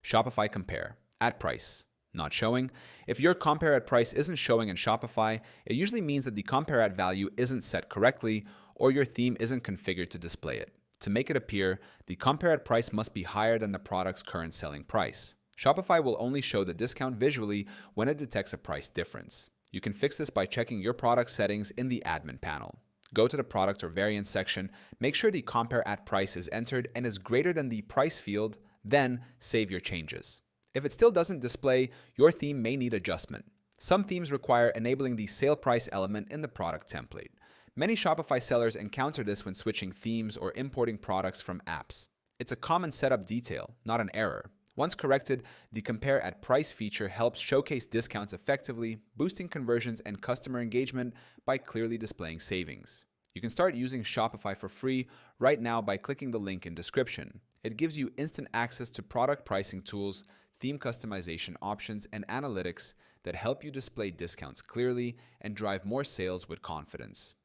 Shopify Compare. At price. Not showing. If your compare at price isn't showing in Shopify, it usually means that the compare at value isn't set correctly or your theme isn't configured to display it. To make it appear, the compare at price must be higher than the product's current selling price. Shopify will only show the discount visually when it detects a price difference. You can fix this by checking your product settings in the admin panel. Go to the product or variant section, make sure the compare at price is entered and is greater than the price field, then save your changes. If it still doesn't display, your theme may need adjustment. Some themes require enabling the sale price element in the product template. Many Shopify sellers encounter this when switching themes or importing products from apps. It's a common setup detail, not an error. Once corrected, the Compare at Price feature helps showcase discounts effectively, boosting conversions and customer engagement by clearly displaying savings. You can start using Shopify for free right now by clicking the link in description. It gives you instant access to product pricing tools, theme customization options, and analytics that help you display discounts clearly and drive more sales with confidence.